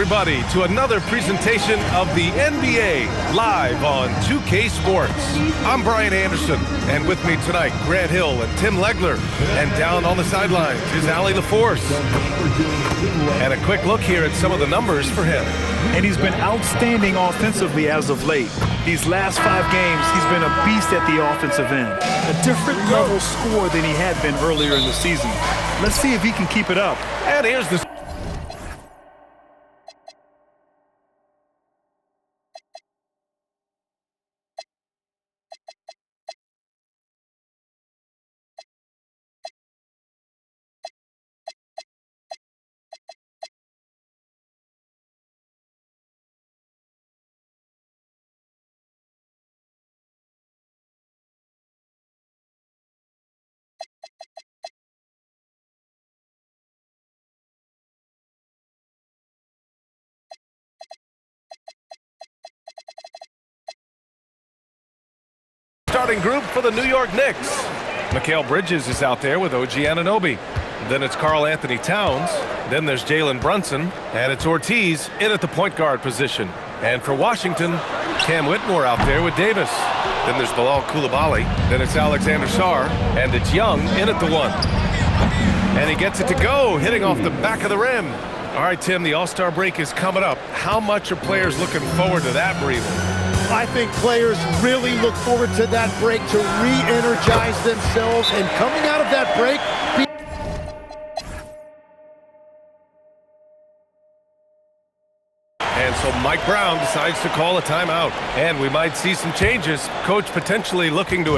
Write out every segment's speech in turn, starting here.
everybody, to another presentation of the NBA live on 2K Sports. I'm Brian Anderson, and with me tonight, Grant Hill and Tim Legler. And down on the sidelines is Allie LaForce. And a quick look here at some of the numbers for him. And he's been outstanding offensively as of late. These last 5 games, he's been a beast at the offensive end. A different level score than he had been earlier in the season. Let's see if he can keep it up. And here's the... starting group for the New York Knicks. Mikal Bridges is out there with OG Anunoby. Then it's Karl Anthony Towns. Then there's Jalen Brunson. And it's Ortiz in at the point guard position. And for Washington, Cam Whitmore out there with Davis. Then there's Bilal Coulibaly. Then it's Alexander Sarr. And it's Young in at the 1. And he gets it to go, hitting off the back of the rim. All right, Tim, the All-Star break is coming up. How much are players looking forward to that breather? I think players really look forward to that break to re-energize themselves, and coming out of that break, and so Mike Brown decides to call a timeout, and we might see some changes. Coach potentially looking to...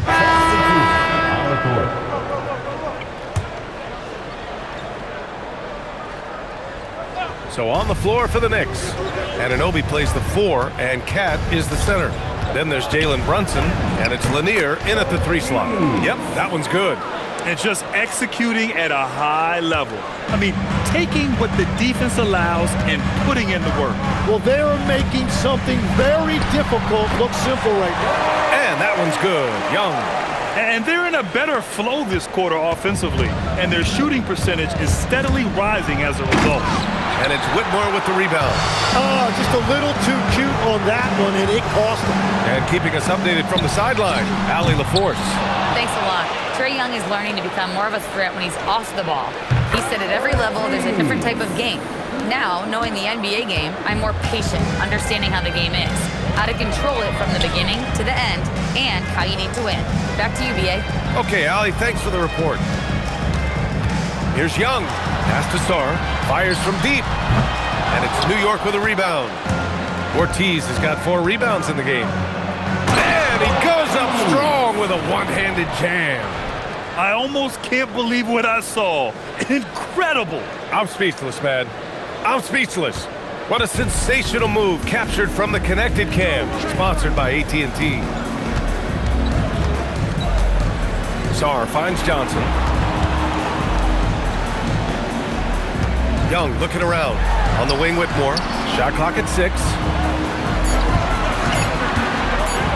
So on the floor for the Knicks, Anunoby plays the 4, and Cat is the center. Then there's Jalen Brunson, and it's Lanier in at the 3 slot. Yep, that one's good. And just executing at a high level. I mean, taking what the defense allows and putting in the work. well, they're making something very difficult look simple right now. And that one's good. Young. And they're in a better flow this quarter offensively, and their shooting percentage is steadily rising as a result. And it's Whitmore with the rebound. Oh, just a little too cute on that one, and it cost him. And keeping us updated from the sideline, Allie LaForce. Thanks a lot. Trae Young is learning to become more of a threat when he's off the ball. He said at every level there's a different type of game. Now, knowing the NBA game, I'm more patient, understanding how the game is, how to control it from the beginning to the end, and how you need to win. Back to you, B.A. Okay, Allie, thanks for the report. Here's Young. Pass to Sarr. Fires from deep. And it's New York with a rebound. Ortiz has got 4 rebounds in the game. And he goes up strong with a one-handed jam. I almost can't believe what I saw. Incredible. I'm speechless, man. I'm speechless. What a sensational move captured from the Connected Cam, sponsored by AT&T. Sarr finds Johnson. Young looking around. On the wing, Whitmore. Shot clock at 6.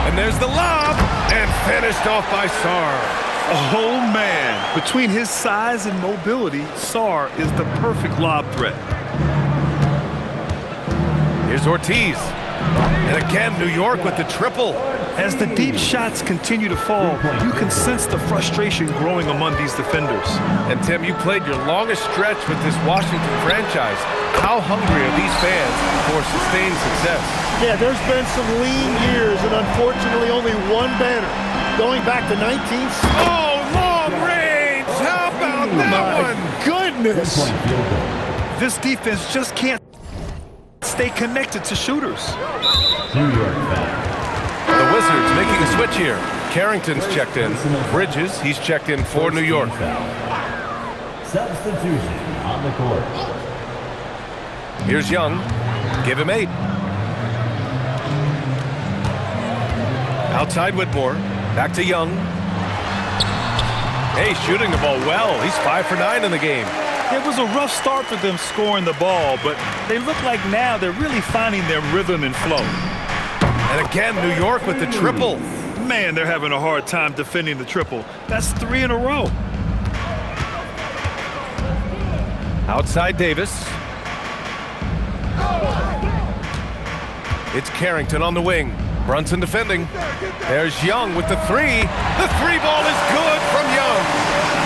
And there's the lob. And finished off by Sarr. Oh, man. Between his size and mobility, Sarr is the perfect lob threat. Here's Ortiz. And again, New York with the triple. As the deep shots continue to fall, you can sense the frustration growing among these defenders. And Tim, you played your longest stretch with this Washington franchise. How hungry are these fans for sustained success? Yeah, there's been some lean years, and unfortunately only one banner. Going back to 19... Oh, long range! How about that one? Goodness! This defense just can't stay connected to shooters. The Wizards making a switch here. Carrington's checked in. Bridges, he's checked in for New York. Substitution on the court. Here's Young. Give him 8. Outside Whitmore. Back to Young. Hey, shooting the ball well. He's 5 for 9 in the game. It was a rough start for them scoring the ball, but they look like now they're really finding their rhythm and flow. And again, New York with the triple. Man, they're having a hard time defending the triple. That's 3 in a row. Outside Davis. It's Carrington on the wing. Brunson defending. There's Young with the three. The three ball is good from Young.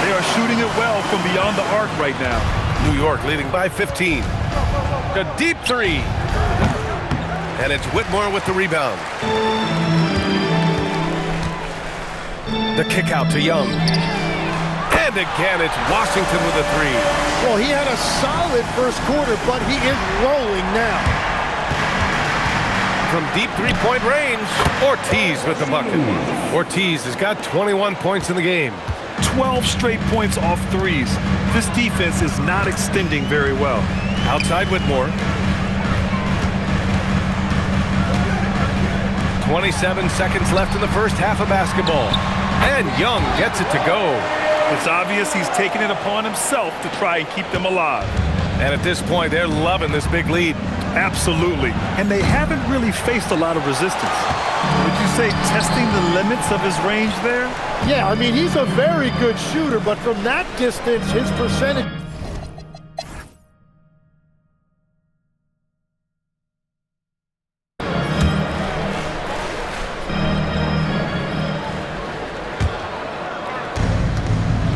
They are shooting it well from beyond the arc right now. New York leading by 15. A deep three. And it's Whitmore with the rebound. The kick out to Young. And again, it's Washington with a three. Well, he had a solid first quarter, but he is rolling now. From deep three-point range, Ortiz with the bucket. Ortiz has got 21 points in the game. 12 straight points off threes. This defense is not extending very well. Outside Whitmore. 27 seconds left in the first half of basketball. And Young gets it to go. It's obvious he's taking it upon himself to try and keep them alive. And at this point, they're loving this big lead. Absolutely. And they haven't really faced a lot of resistance. Would you say testing the limits of his range there? Yeah, I mean, he's a very good shooter, but from that distance, his percentage...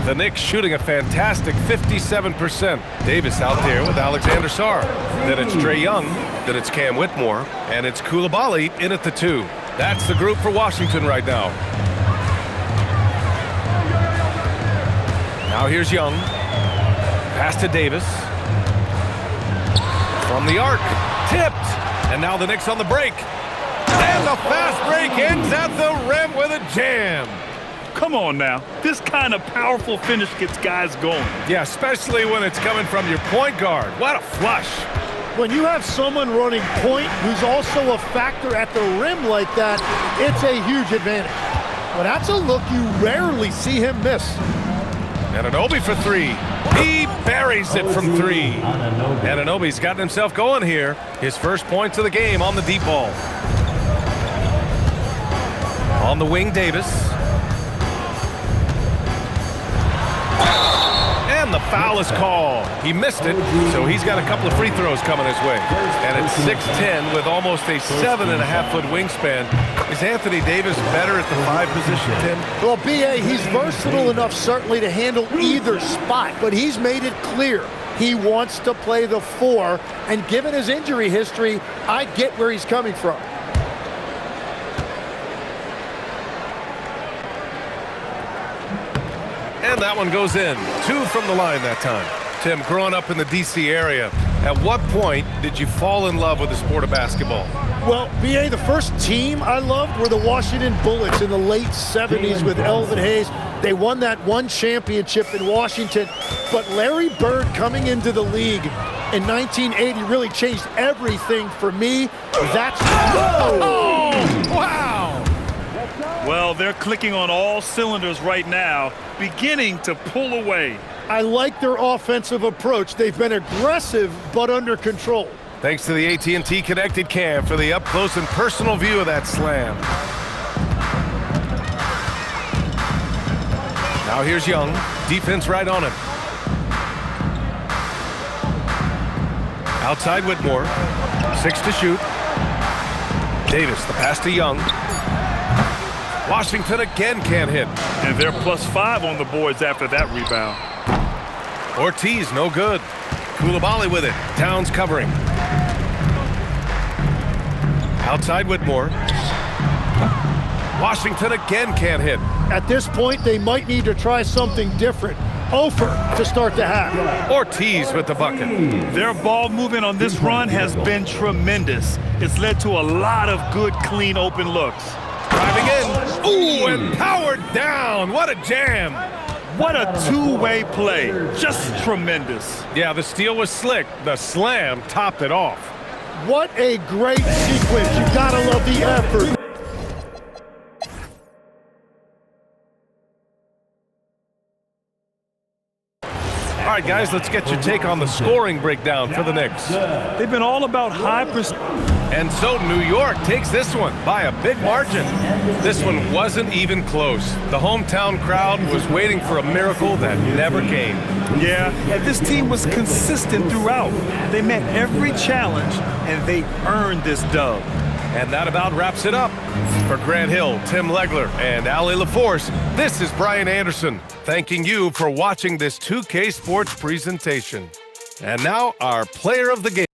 The Knicks shooting a fantastic 57%. Davis out there with Alexander Sarr. Then it's Trae Young. Then it's Cam Whitmore. And it's Coulibaly in at the 2. That's the group for Washington right now. Now here's Young. Pass to Davis. From the arc. Tipped. And now the Knicks on the break. And the fast break ends at the rim with a jam. Come on now. This kind of powerful finish gets guys going. Yeah, especially when it's coming from your point guard. What a flush. When you have someone running point who's also a factor at the rim like that, it's a huge advantage. But that's a look you rarely see him miss. Anunoby for three. He buries it from three. Anunoby's gotten himself going here. His first points of the game on the deep ball. On the wing, Davis. And the foul is called. He missed it, so he's got a couple of free throws coming his way. And it's 6'10" with almost a 7.5-foot wingspan. Is Anthony Davis better at the 5 position, Tim? Well, B.A., he's versatile enough certainly to handle either spot, but he's made it clear he wants to play the 4, and given his injury history, I get where he's coming from. And that one goes in. 2 from the line that time. Tim, growing up in the D.C. area, at what point did you fall in love with the sport of basketball? Well, B.A., the first team I loved were the Washington Bullets in the late 70s with Elvin Hayes. They won that one championship in Washington. But Larry Bird coming into the league in 1980 really changed everything for me. That's... Oh, wow! Well, they're clicking on all cylinders right now, beginning to pull away. I like their offensive approach. They've been aggressive, but under control. Thanks to the AT&T Connected Cam for the up-close and personal view of that slam. Now here's Young. Defense right on him. Outside Whitmore. 6 to shoot. Davis, the pass to Young. Washington again can't hit. And they're +5 on the boards after that rebound. Ortiz, no good. Coulibaly with it. Towns covering. Outside Whitmore. Washington again can't hit. At this point, they might need to try something different. Ofer to start the half. Ortiz with the bucket. Their ball movement on this run has been tremendous. It's led to a lot of good, clean, open looks. Driving in. Ooh, and powered down. What a jam. What a two-way play. Just tremendous. Yeah, the steal was slick. The slam topped it off. What a great sequence. You gotta love the effort. All right, guys, let's get your take on the scoring breakdown for the Knicks. They've been all about high percent. And so New York takes this one by a big margin. This one wasn't even close. The hometown crowd was waiting for a miracle that never came. Yeah, and this team was consistent throughout. They met every challenge, and they earned this dub. And that about wraps it up. For Grant Hill, Tim Legler, and Allie LaForce, this is Brian Anderson, thanking you for watching this 2K Sports presentation. And now, our player of the game.